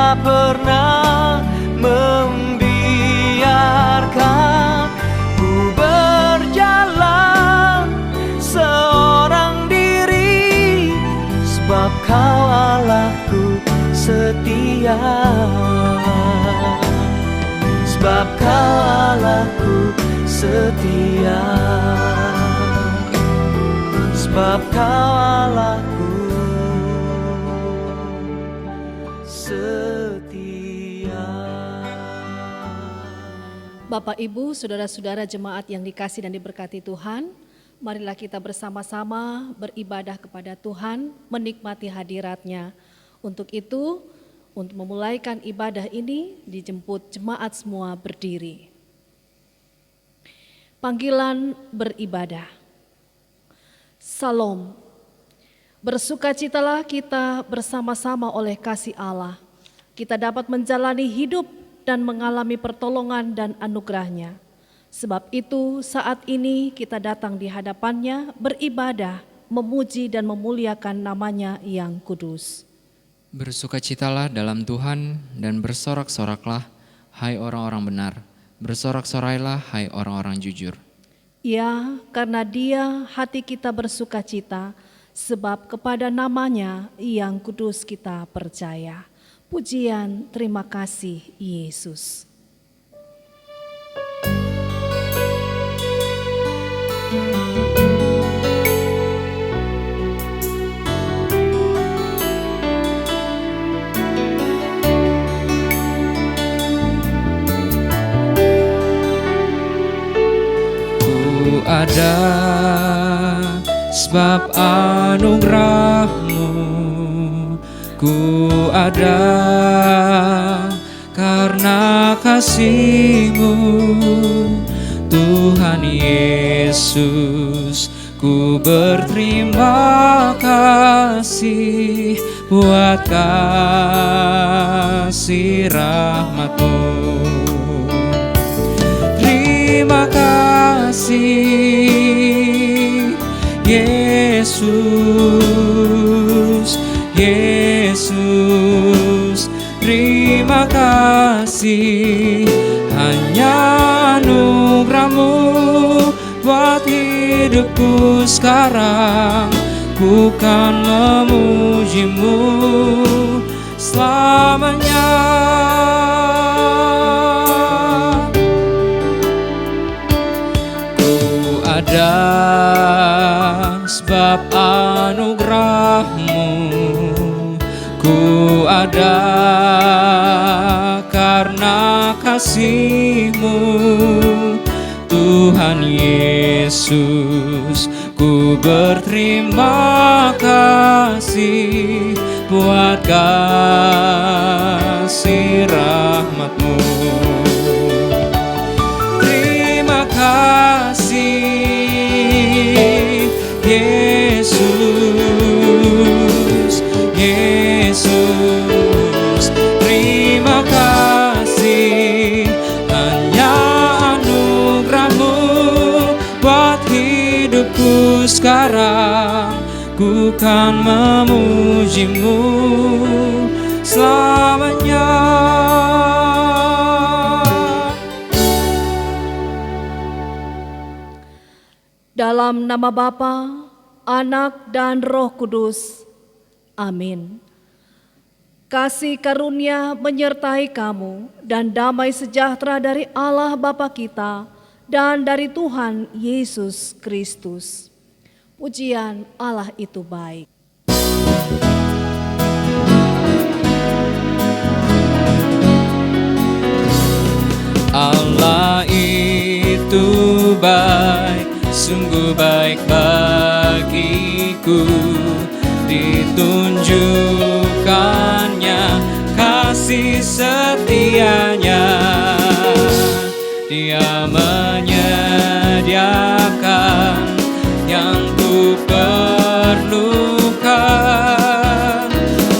tak pernah membiarkan ku berjalan seorang diri, sebab Kau Allahku setia, sebab Kau Allahku setia, sebab Kau Allahku setia. Bapak, Ibu, saudara-saudara jemaat yang dikasihi dan diberkati Tuhan, marilah kita bersama-sama beribadah kepada Tuhan, menikmati hadirat-Nya. Untuk itu, untuk memulaikan ibadah ini, dijemput jemaat semua berdiri. Panggilan beribadah. Salam. Bersukacitalah kita bersama-sama oleh kasih Allah. Kita dapat menjalani hidup dan mengalami pertolongan dan anugerah-Nya. Sebab itu saat ini kita datang di hadapan-Nya beribadah, memuji dan memuliakan nama-Nya yang kudus. Bersukacitalah dalam Tuhan dan bersorak-soraklah, hai orang-orang benar. Bersorak-sorailah, hai orang-orang jujur. Ya, karena Dia hati kita bersukacita, sebab kepada nama-Nya yang kudus kita percaya. Pujian, terima kasih Yesus. Ada sebab anugerah-Mu, ku ada karena kasih-Mu, Tuhan Yesus. Ku berterima kasih buat kasih rahmat-Mu. Terima kasih Yesus, Yesus. Terima kasih, hanya anugerah-Mu buat hidupku sekarang. Ku kan memuji-Mu selamanya. Ada sebab anugerah-Mu, ku ada karena kasih-Mu, Tuhan Yesus. Ku berterima kasih buat kasih rahmat-Mu. Terima kasih Yesus, Yesus. Terima kasih, hanya anugerah-Mu buat hidupku sekarang. Ku kan memuji-Mu selamanya. Dalam nama Bapa, Anak, dan Roh Kudus. Amin. Kasih karunia menyertai kamu dan damai sejahtera dari Allah Bapa kita dan dari Tuhan Yesus Kristus. Pujian Allah itu baik. Allah itu baik, sungguh baik bagiku. Ditunjukkannya kasih setianya, Dia menyediakan yang ku perlukan,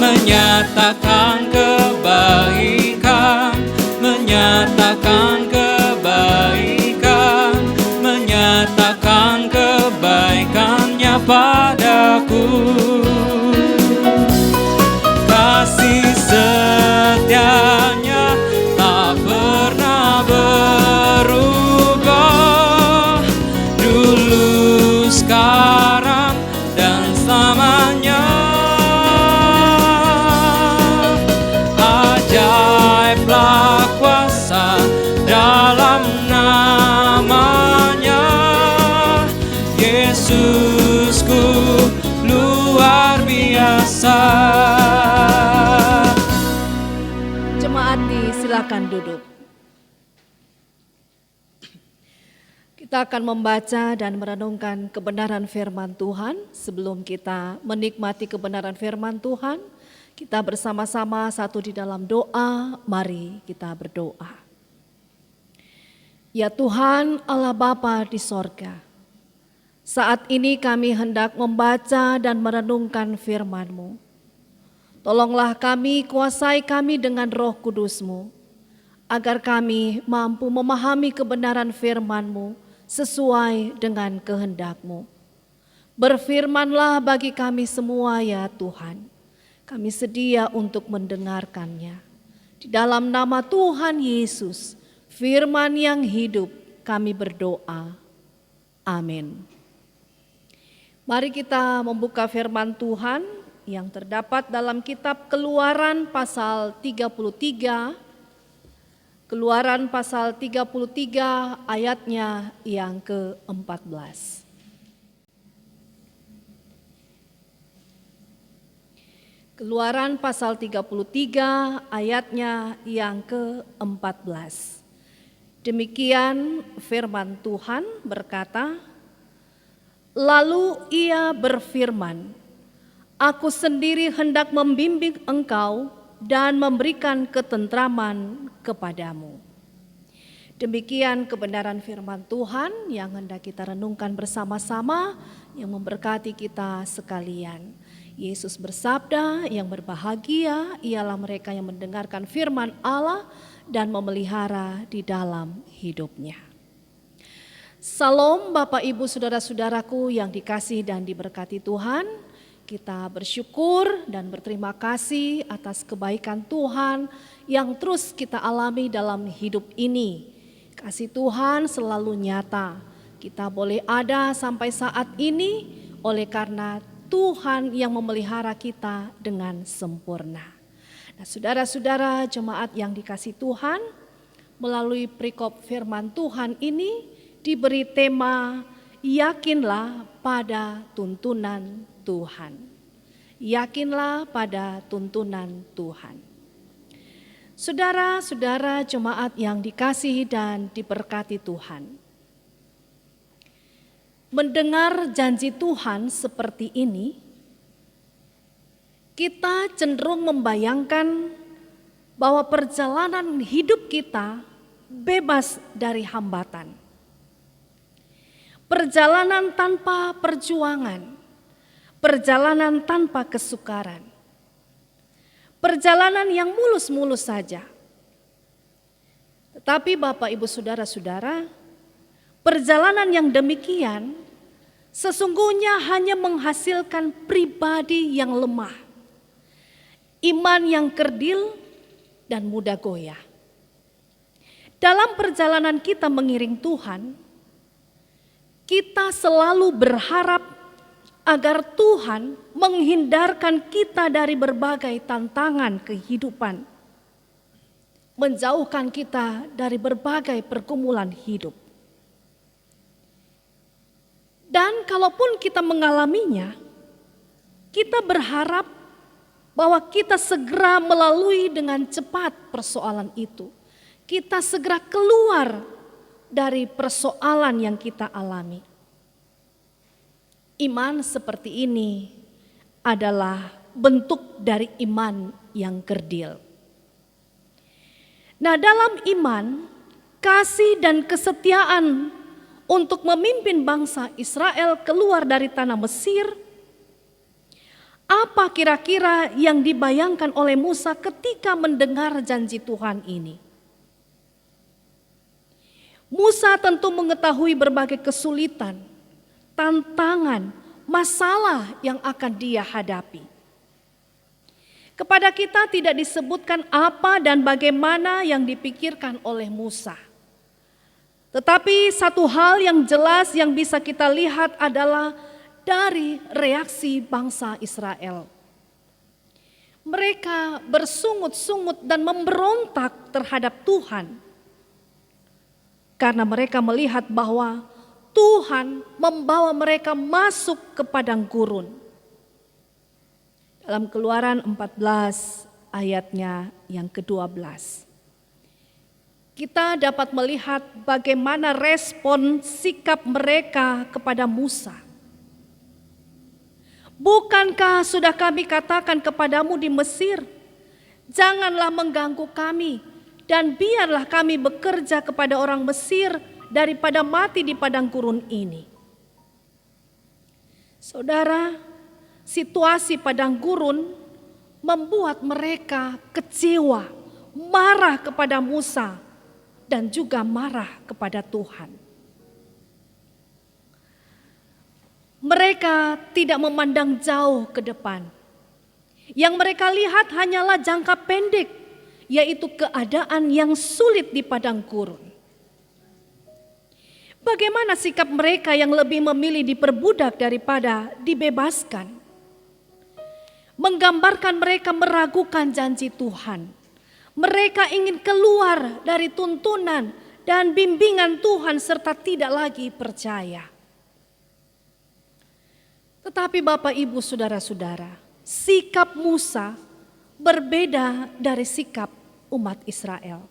menyatakan kebaikan, menyatakan kebaikan, menyatakan kebaikannya padaku. Kasih setia Yesusku luar biasa. Jemaat silakan duduk. Kita akan membaca dan merenungkan kebenaran firman Tuhan. Sebelum kita menikmati kebenaran firman Tuhan, kita bersama-sama satu di dalam doa. Mari kita berdoa. Ya Tuhan Allah Bapa di sorga, saat ini kami hendak membaca dan merenungkan firman-Mu. Tolonglah kami, kuasai kami dengan Roh Kudus-Mu, agar kami mampu memahami kebenaran firman-Mu sesuai dengan kehendak-Mu. Berfirmanlah bagi kami semua ya Tuhan. Kami sedia untuk mendengarkannya. Di dalam nama Tuhan Yesus, firman yang hidup, kami berdoa. Amin. Mari kita membuka firman Tuhan yang terdapat dalam kitab Keluaran pasal 33. Keluaran pasal 33 ayatnya yang ke-14. Keluaran pasal 33 ayatnya yang ke-14. Demikian firman Tuhan berkata, lalu ia berfirman, aku sendiri hendak membimbing engkau dan memberikan ketentraman kepadamu. Demikian kebenaran firman Tuhan yang hendak kita renungkan bersama-sama, yang memberkati kita sekalian. Yesus bersabda, yang berbahagia ialah mereka yang mendengarkan firman Allah dan memelihara di dalam hidupnya. Salam Bapak Ibu Saudara-saudaraku yang dikasihi dan diberkati Tuhan. Kita bersyukur dan berterima kasih atas kebaikan Tuhan yang terus kita alami dalam hidup ini. Kasih Tuhan selalu nyata. Kita boleh ada sampai saat ini oleh karena Tuhan yang memelihara kita dengan sempurna. Nah, saudara-saudara jemaat yang dikasih Tuhan, melalui perikop firman Tuhan ini diberi tema yakinlah pada tuntunan Tuhan. Yakinlah pada tuntunan Tuhan. Saudara-saudara jemaat yang dikasihi dan diberkati Tuhan. Mendengar janji Tuhan seperti ini, kita cenderung membayangkan bahwa perjalanan hidup kita bebas dari hambatan. Perjalanan tanpa perjuangan, perjalanan tanpa kesukaran, perjalanan yang mulus-mulus saja. Tetapi Bapak Ibu Saudara-saudara, perjalanan yang demikian sesungguhnya hanya menghasilkan pribadi yang lemah, iman yang kerdil dan mudah goyah. Dalam perjalanan kita mengiring Tuhan, kita selalu berharap agar Tuhan menghindarkan kita dari berbagai tantangan kehidupan, menjauhkan kita dari berbagai pergumulan hidup. Dan kalaupun kita mengalaminya, kita berharap bahwa kita segera melalui dengan cepat persoalan itu. Kita segera keluar dari persoalan yang kita alami. Iman seperti ini adalah bentuk dari iman yang kerdil. Nah, dalam iman, kasih dan kesetiaan untuk memimpin bangsa Israel keluar dari tanah Mesir, apa kira-kira yang dibayangkan oleh Musa ketika mendengar janji Tuhan ini? Musa tentu mengetahui berbagai kesulitan, tantangan, masalah yang akan dia hadapi. Kepada kita tidak disebutkan apa dan bagaimana yang dipikirkan oleh Musa. Tetapi satu hal yang jelas yang bisa kita lihat adalah dari reaksi bangsa Israel. Mereka bersungut-sungut dan memberontak terhadap Tuhan. Karena mereka melihat bahwa Tuhan membawa mereka masuk ke padang gurun. Dalam Keluaran 14 ayatnya yang ke-12. Kita dapat melihat bagaimana respon sikap mereka kepada Musa. Bukankah sudah kami katakan kepadamu di Mesir, janganlah mengganggu kami dan biarlah kami bekerja kepada orang Mesir daripada mati di padang gurun ini. Saudara, situasi padang gurun membuat mereka kecewa, marah kepada Musa dan juga marah kepada Tuhan. Mereka tidak memandang jauh ke depan. Yang mereka lihat hanyalah jangka pendek, yaitu keadaan yang sulit di padang gurun. Bagaimana sikap mereka yang lebih memilih diperbudak daripada dibebaskan? Menggambarkan mereka meragukan janji Tuhan. Mereka ingin keluar dari tuntunan dan bimbingan Tuhan serta tidak lagi percaya. Tetapi Bapak, Ibu, Saudara-saudara, sikap Musa berbeda dari sikap umat Israel.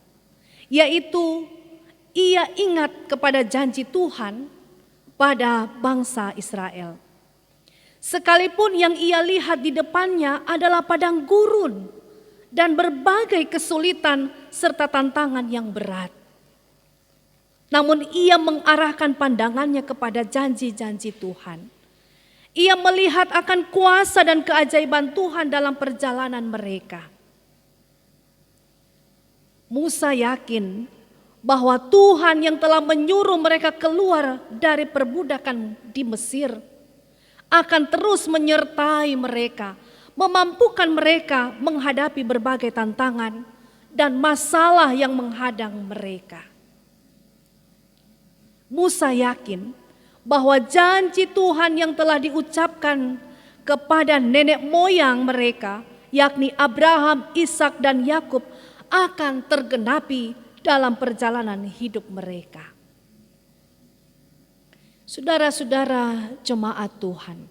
Yaitu ia ingat kepada janji Tuhan pada bangsa Israel. Sekalipun yang ia lihat di depannya adalah padang gurun dan berbagai kesulitan serta tantangan yang berat. Namun ia mengarahkan pandangannya kepada janji-janji Tuhan. Ia melihat akan kuasa dan keajaiban Tuhan dalam perjalanan mereka. Musa yakin bahwa Tuhan yang telah menyuruh mereka keluar dari perbudakan di Mesir akan terus menyertai mereka, memampukan mereka menghadapi berbagai tantangan dan masalah yang menghadang mereka. Musa yakin bahwa janji Tuhan yang telah diucapkan kepada nenek moyang mereka, yakni Abraham, Ishak, dan Yakub, akan tergenapi dalam perjalanan hidup mereka. Saudara-saudara jemaat Tuhan,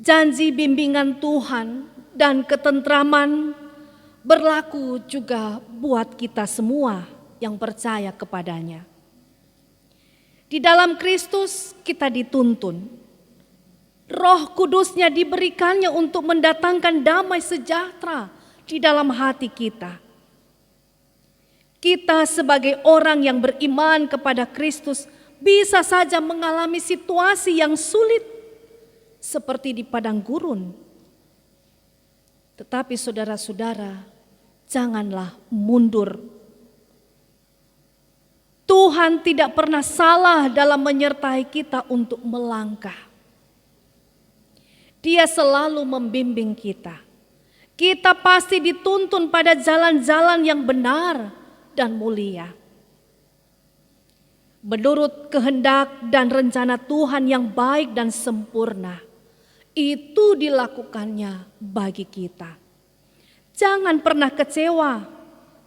janji bimbingan Tuhan dan ketentraman berlaku juga buat kita semua yang percaya kepadanya. Di dalam Kristus kita dituntun. Roh Kudusnya diberikannya untuk mendatangkan damai sejahtera di dalam hati kita. Kita sebagai orang yang beriman kepada Kristus bisa saja mengalami situasi yang sulit seperti di padang gurun. Tetapi saudara-saudara, janganlah mundur. Tuhan tidak pernah salah dalam menyertai kita untuk melangkah. Dia selalu membimbing kita. Kita pasti dituntun pada jalan-jalan yang benar dan mulia. Menurut kehendak dan rencana Tuhan yang baik dan sempurna, itu dilakukannya bagi kita. Jangan pernah kecewa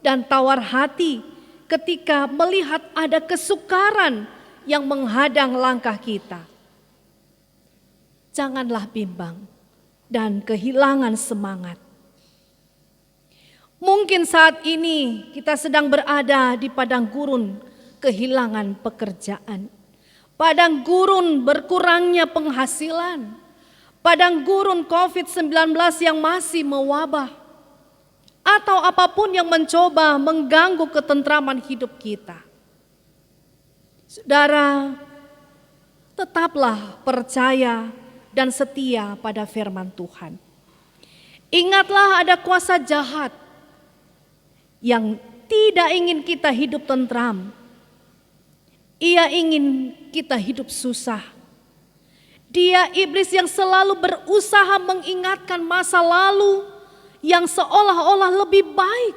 dan tawar hati ketika melihat ada kesukaran yang menghadang langkah kita. Janganlah bimbang dan kehilangan semangat. Mungkin saat ini kita sedang berada di padang gurun kehilangan pekerjaan. Padang gurun berkurangnya penghasilan. Padang gurun COVID-19 yang masih mewabah. Atau apapun yang mencoba mengganggu ketentraman hidup kita. Saudara, tetaplah percaya dan setia pada firman Tuhan. Ingatlah ada kuasa jahat yang tidak ingin kita hidup tentram. Ia ingin kita hidup susah. Dia iblis yang selalu berusaha mengingatkan masa lalu yang seolah-olah lebih baik,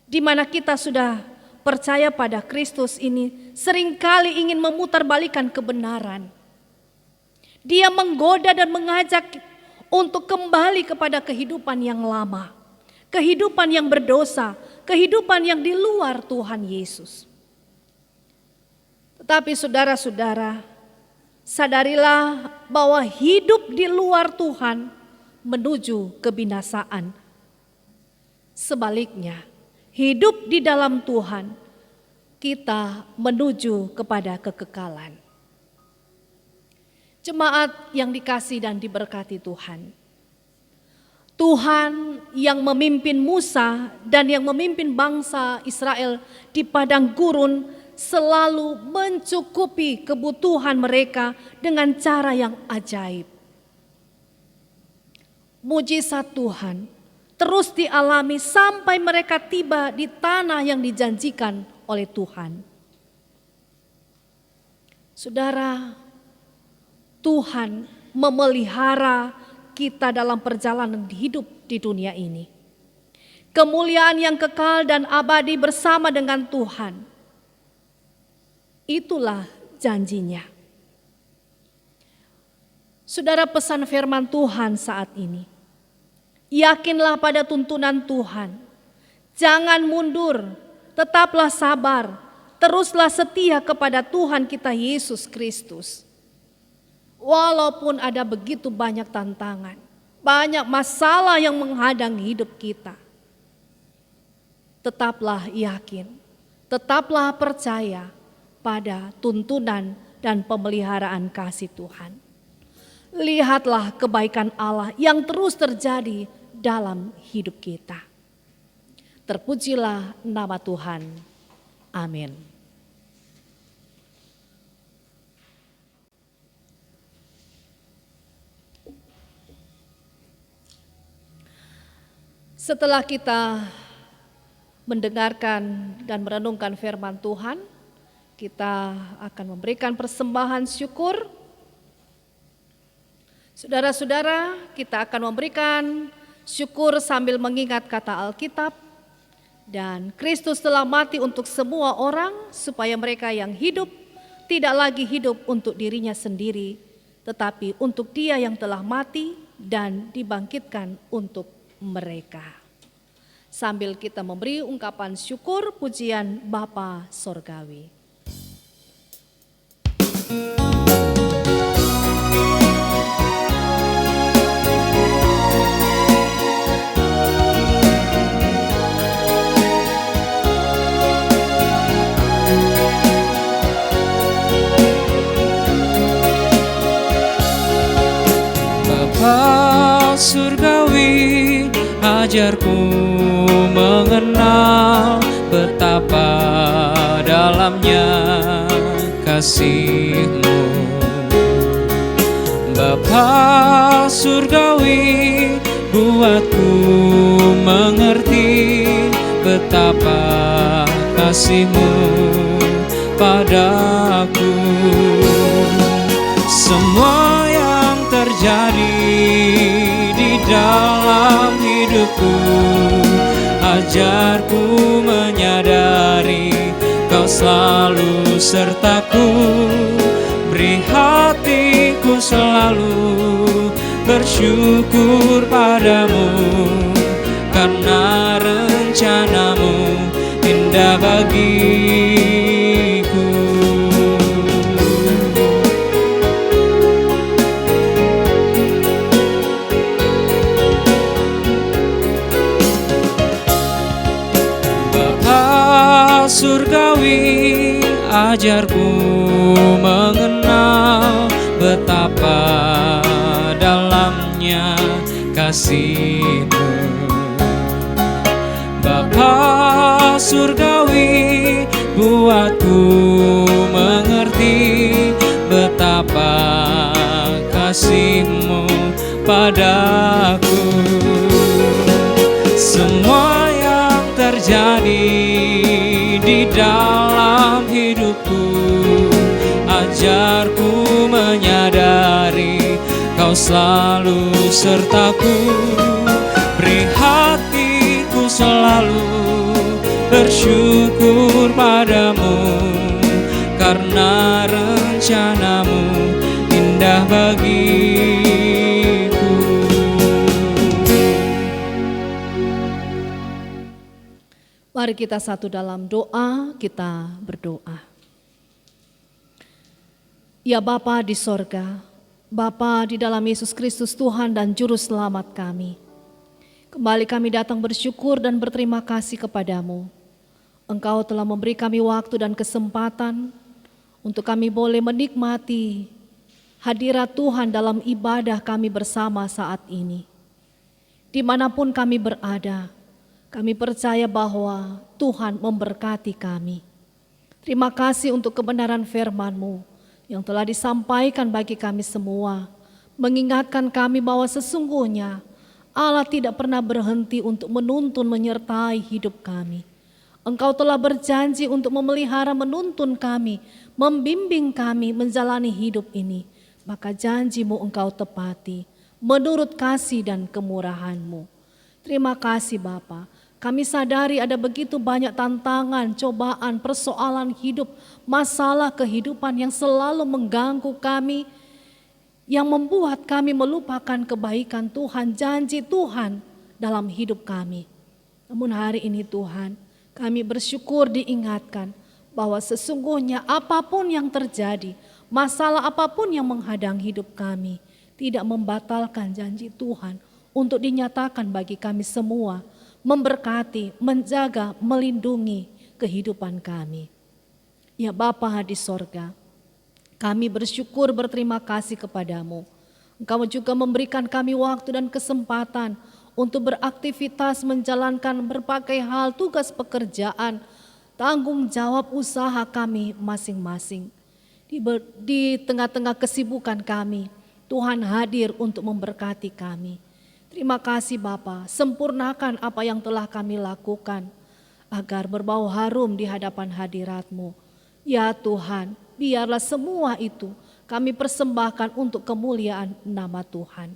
di mana kita sudah percaya pada Kristus ini seringkali ingin memutarbalikkan kebenaran. Dia menggoda dan mengajak untuk kembali kepada kehidupan yang lama, kehidupan yang berdosa, kehidupan yang di luar Tuhan Yesus. Tetapi saudara-saudara, sadarilah bahwa hidup di luar Tuhan menuju kebinasaan. Sebaliknya, hidup di dalam Tuhan kita menuju kepada kekekalan. Jemaat yang dikasihi dan diberkati Tuhan, Tuhan yang memimpin Musa dan yang memimpin bangsa Israel di padang gurun selalu mencukupi kebutuhan mereka dengan cara yang ajaib. Mujizat Tuhan terus dialami sampai mereka tiba di tanah yang dijanjikan oleh Tuhan. Saudara, Tuhan memelihara kita dalam perjalanan hidup di dunia ini. Kemuliaan yang kekal dan abadi bersama dengan Tuhan. Itulah janjinya. Saudara, pesan firman Tuhan saat ini. Yakinlah pada tuntunan Tuhan. Jangan mundur, tetaplah sabar, teruslah setia kepada Tuhan kita Yesus Kristus. Walaupun ada begitu banyak tantangan, banyak masalah yang menghadang hidup kita, tetaplah yakin, tetaplah percaya pada tuntunan dan pemeliharaan kasih Tuhan. Lihatlah kebaikan Allah yang terus terjadi dalam hidup kita. Terpujilah nama Tuhan. Amin. Setelah kita mendengarkan dan merenungkan firman Tuhan, kita akan memberikan persembahan syukur. Saudara-saudara, kita akan memberikan syukur sambil mengingat kata Alkitab. Dan Kristus telah mati untuk semua orang supaya mereka yang hidup tidak lagi hidup untuk dirinya sendiri, tetapi untuk Dia yang telah mati dan dibangkitkan untuk mereka. Sambil kita memberi ungkapan syukur pujian Bapa Sorgawi. Bapa surgawi, ajarku mengenal betapa dalamnya kasih-Mu. Bapa surgawi, buatku mengerti betapa kasih-Mu padaku. Semua yang terjadi di dalam hidupku, ajarku menyadari Kau selalu sertaku. Beri hatiku selalu bersyukur padamu, karena rencana-Mu indah bagiku. Surgawi, ajarku mengenal betapa dalamnya kasih-Mu. Bapa surgawi, buatku mengerti betapa kasih-Mu padaku. Semua yang terjadi di dalam hidupku, ajarku menyadari Kau selalu sertaku. Beri hatiku selalu bersyukur padamu, karena rencana-Mu indah bagiku. Mari kita satu dalam doa, kita berdoa. Ya Bapa di sorga, Bapa di dalam Yesus Kristus Tuhan dan Juru Selamat kami, kembali kami datang bersyukur dan berterima kasih kepadamu. Engkau telah memberi kami waktu dan kesempatan untuk kami boleh menikmati hadirat Tuhan dalam ibadah kami bersama saat ini. Dimanapun kami berada, kami percaya bahwa Tuhan memberkati kami. Terima kasih untuk kebenaran firman-Mu yang telah disampaikan bagi kami semua, mengingatkan kami bahwa sesungguhnya Allah tidak pernah berhenti untuk menuntun menyertai hidup kami. Engkau telah berjanji untuk memelihara, menuntun kami, membimbing kami menjalani hidup ini. Maka janji-Mu Engkau tepati menurut kasih dan kemurahan-Mu. Terima kasih Bapa. Kami sadari ada begitu banyak tantangan, cobaan, persoalan hidup, masalah kehidupan yang selalu mengganggu kami, yang membuat kami melupakan kebaikan Tuhan, janji Tuhan dalam hidup kami. Namun hari ini Tuhan, kami bersyukur diingatkan bahwa sesungguhnya apapun yang terjadi, masalah apapun yang menghadang hidup kami, tidak membatalkan janji Tuhan untuk dinyatakan bagi kami semua, memberkati, menjaga, melindungi kehidupan kami. Ya Bapa di sorga, kami bersyukur berterima kasih kepadamu. Engkau juga memberikan kami waktu dan kesempatan untuk beraktivitas menjalankan berbagai hal, tugas pekerjaan, tanggung jawab usaha kami masing-masing. Di tengah-tengah kesibukan kami, Tuhan hadir untuk memberkati kami. Terima kasih Bapa, sempurnakan apa yang telah kami lakukan agar berbau harum di hadapan hadirat-Mu. Ya Tuhan, biarlah semua itu kami persembahkan untuk kemuliaan nama Tuhan.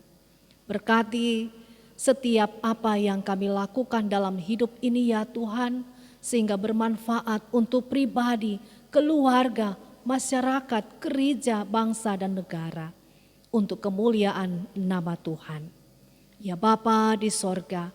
Berkati setiap apa yang kami lakukan dalam hidup ini ya Tuhan, sehingga bermanfaat untuk pribadi, keluarga, masyarakat, gereja, bangsa dan negara, untuk kemuliaan nama Tuhan. Ya Bapa di sorga,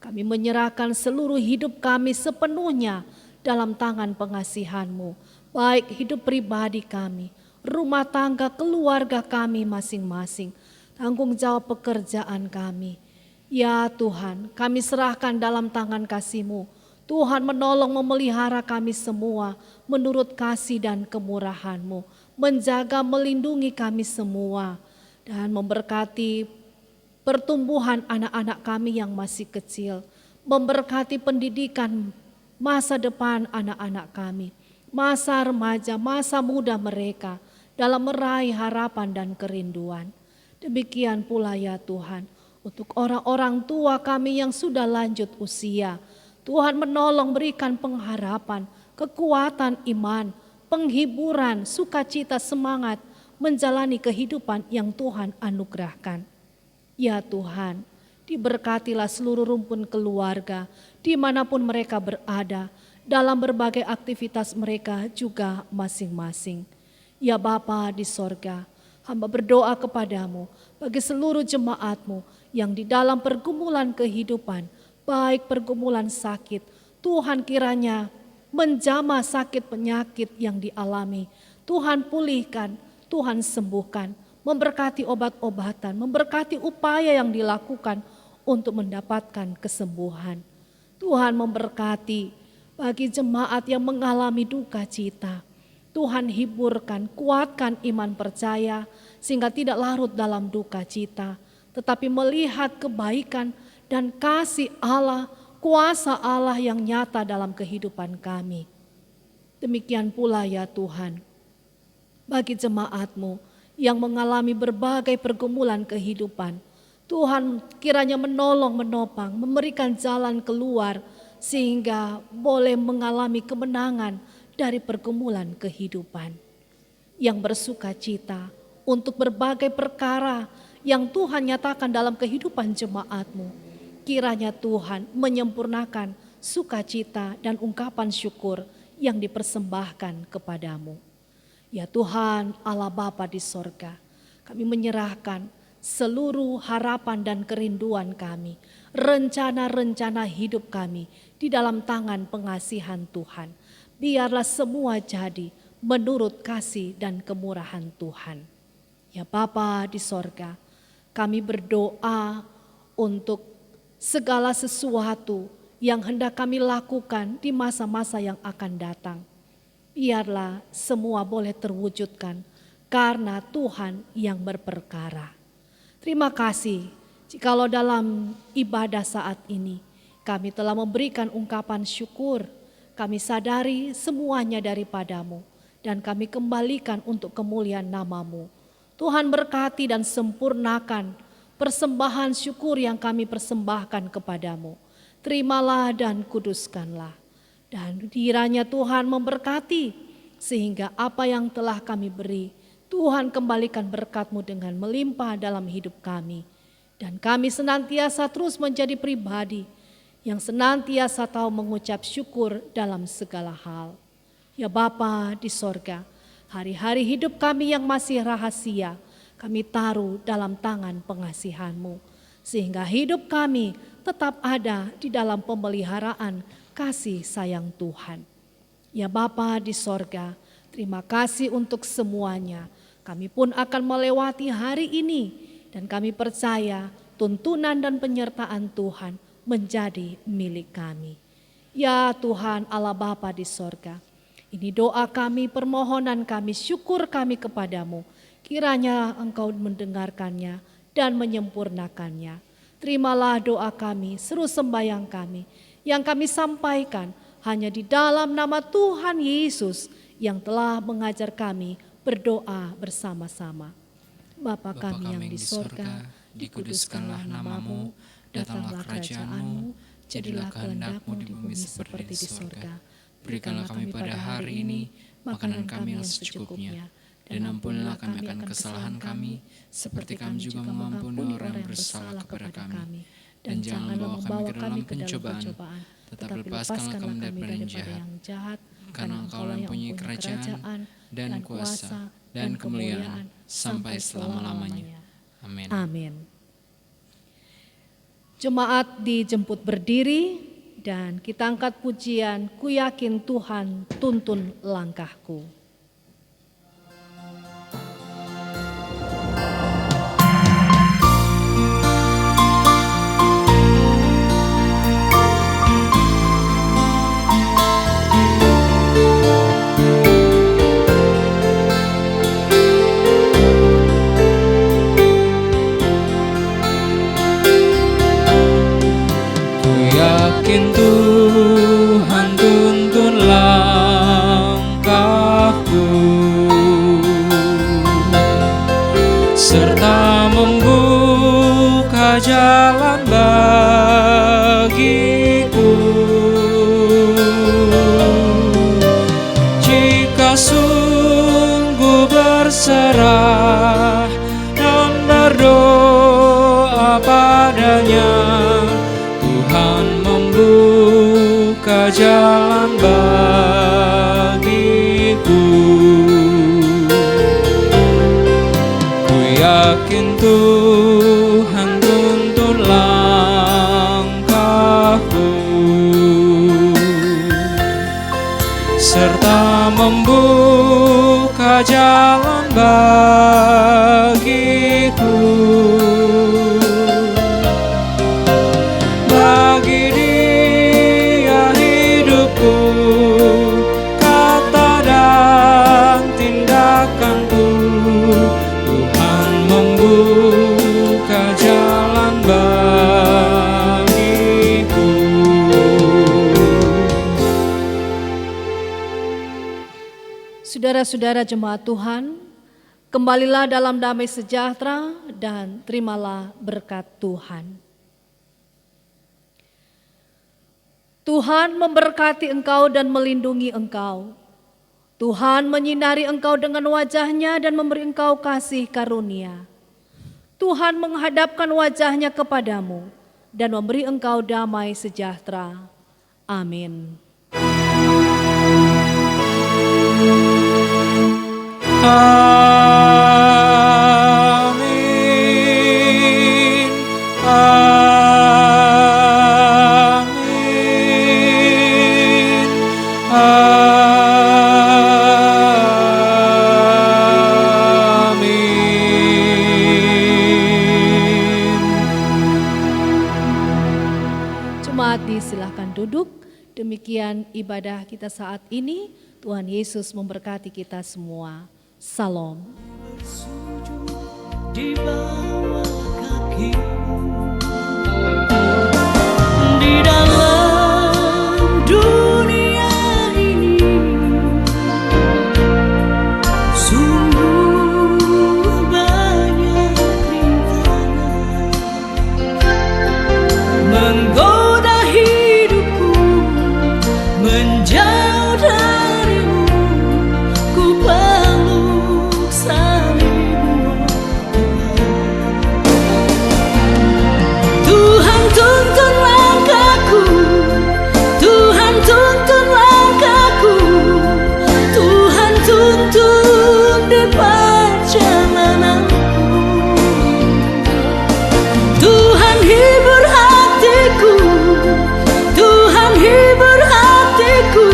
kami menyerahkan seluruh hidup kami sepenuhnya dalam tangan pengasihan-Mu, baik hidup pribadi kami, rumah tangga, keluarga kami masing-masing, tanggung jawab pekerjaan kami. Ya Tuhan, kami serahkan dalam tangan kasih-Mu. Tuhan menolong memelihara kami semua menurut kasih dan kemurahan-Mu, menjaga melindungi kami semua, dan memberkati pertumbuhan anak-anak kami yang masih kecil, memberkati pendidikan masa depan anak-anak kami, masa remaja, masa muda mereka dalam meraih harapan dan kerinduan. Demikian pula ya Tuhan, untuk orang-orang tua kami yang sudah lanjut usia, Tuhan menolong berikan pengharapan, kekuatan iman, penghiburan, sukacita, semangat menjalani kehidupan yang Tuhan anugerahkan. Ya Tuhan, diberkatilah seluruh rumpun keluarga dimanapun mereka berada, dalam berbagai aktivitas mereka juga masing-masing. Ya Bapa di sorga, hamba berdoa kepadamu bagi seluruh jemaat-Mu yang di dalam pergumulan kehidupan, baik pergumulan sakit, Tuhan kiranya menjamah sakit penyakit yang dialami, Tuhan pulihkan, Tuhan sembuhkan, memberkati obat-obatan, memberkati upaya yang dilakukan untuk mendapatkan kesembuhan. Tuhan memberkati bagi jemaat yang mengalami duka cita. Tuhan hiburkan, kuatkan iman percaya sehingga tidak larut dalam duka cita, tetapi melihat kebaikan dan kasih Allah, kuasa Allah yang nyata dalam kehidupan kami. Demikian pula ya Tuhan, bagi jemaat-Mu yang mengalami berbagai pergumulan kehidupan, Tuhan kiranya menolong, menopang, memberikan jalan keluar sehingga boleh mengalami kemenangan dari pergumulan kehidupan. Yang bersuka cita untuk berbagai perkara yang Tuhan nyatakan dalam kehidupan jemaat-Mu, kiranya Tuhan menyempurnakan sukacita dan ungkapan syukur yang dipersembahkan kepadamu. Ya Tuhan Allah Bapa di sorga, kami menyerahkan seluruh harapan dan kerinduan kami, rencana-rencana hidup kami di dalam tangan pengasihan Tuhan. Biarlah semua jadi menurut kasih dan kemurahan Tuhan. Ya Bapa di sorga, kami berdoa untuk segala sesuatu yang hendak kami lakukan di masa-masa yang akan datang. Biarlah semua boleh terwujudkan karena Tuhan yang berperkara. Terima kasih jikalau dalam ibadah saat ini kami telah memberikan ungkapan syukur. Kami sadari semuanya daripadamu dan kami kembalikan untuk kemuliaan nama-Mu. Tuhan berkati dan sempurnakan persembahan syukur yang kami persembahkan kepadamu. Terimalah dan kuduskanlah. Dan kiranya Tuhan memberkati sehingga apa yang telah kami beri, Tuhan kembalikan berkat-Mu dengan melimpah dalam hidup kami. Dan kami senantiasa terus menjadi pribadi yang senantiasa tahu mengucap syukur dalam segala hal. Ya Bapa di sorga, hari-hari hidup kami yang masih rahasia, kami taruh dalam tangan pengasihan-Mu. Sehingga hidup kami tetap ada di dalam pemeliharaan kasih sayang Tuhan. Ya Bapa di sorga, terima kasih untuk semuanya. Kami pun akan melewati hari ini dan kami percaya tuntunan dan penyertaan Tuhan menjadi milik kami. Ya Tuhan Allah Bapa di sorga, ini doa kami, permohonan kami, syukur kami kepadamu. Kiranya Engkau mendengarkannya dan menyempurnakannya. Terimalah doa kami, seru sembahyang kami, yang kami sampaikan hanya di dalam nama Tuhan Yesus yang telah mengajar kami berdoa bersama-sama. Bapa kami yang di sorga, dikuduskanlah nama-Mu, datanglah kerajaan-Mu, jadilah kehendak-Mu di bumi seperti di sorga. Berikanlah kami pada hari ini makanan kami yang secukupnya, dan ampunilah kami akan kesalahan kami, seperti kami juga mengampuni orang yang bersalah kepada kami. Dan janganlah membawa kami ke dalam pencobaan, tetapi lepaskanlah kami dari yang jahat, karena Engkau yang mempunyai kerajaan, dan kuasa, dan kemuliaan, sampai selama-lamanya. Amin. Amin. Jemaat dijemput berdiri dan kita angkat pujian, ku yakin Tuhan tuntun langkahku. Tuhan tuntun langkahku, serta membuka jalan bagiku. Jika sungguh berserah dan berdoa padanya, Tuhan membuka jalan bagiku. Ku yakin Tuhan tuntun langkahku, serta membuka jalan bagiku. Bagi Dia hidupku, kata dan tindakanku, Tuhan membuka jalan bagiku. Saudara-saudara jemaat Tuhan, kembalilah dalam damai sejahtera dan terimalah berkat Tuhan. Tuhan memberkati engkau dan melindungi engkau. Tuhan menyinari engkau dengan wajah-Nya dan memberi engkau kasih karunia. Tuhan menghadapkan wajah-Nya kepadamu dan memberi engkau damai sejahtera. Amin. Amin. Amin. Demikian ibadah kita saat ini. Tuhan Yesus memberkati kita semua. Salam. Di bawah kakimu, di dalam dunia ini sungguh banyak rintangan menggoda hidupku, menjauh darimu, ku peluk salibmu. Tuhan tuntun langkahku, Tuhan tuntun langkahku, Tuhan tuntun di perjalananku. Tuhan hibur hatiku, Tuhan hibur hatiku,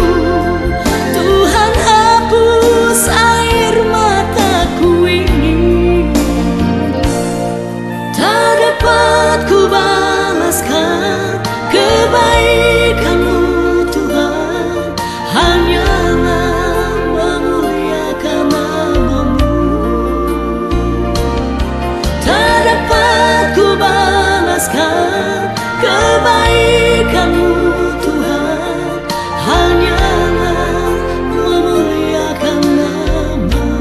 Tuhan hapus air mataku ini. Tak dapat ku balaskan kebaikan-Mu Tuhan, hanyalah memuliakan nama-Mu. Tak dapat ku balaskan kebaikan-Mu Tuhan, hanyalah memuliakan nama-Mu.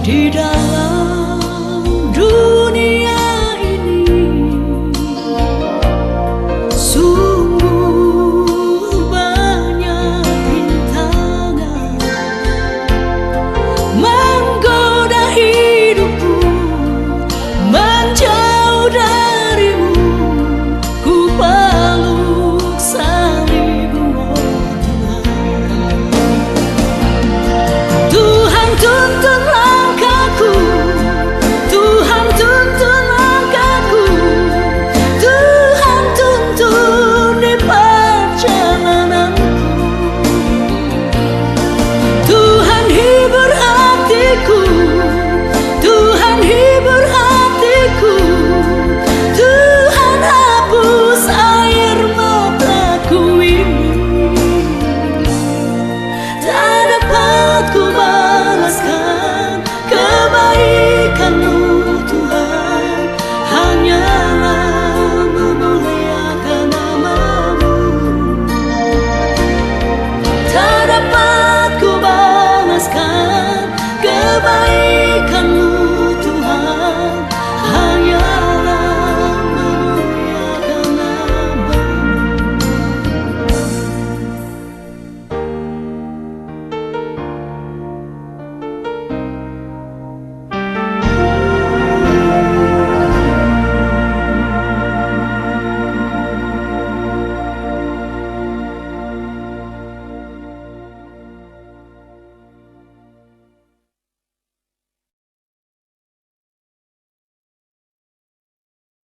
Di dalam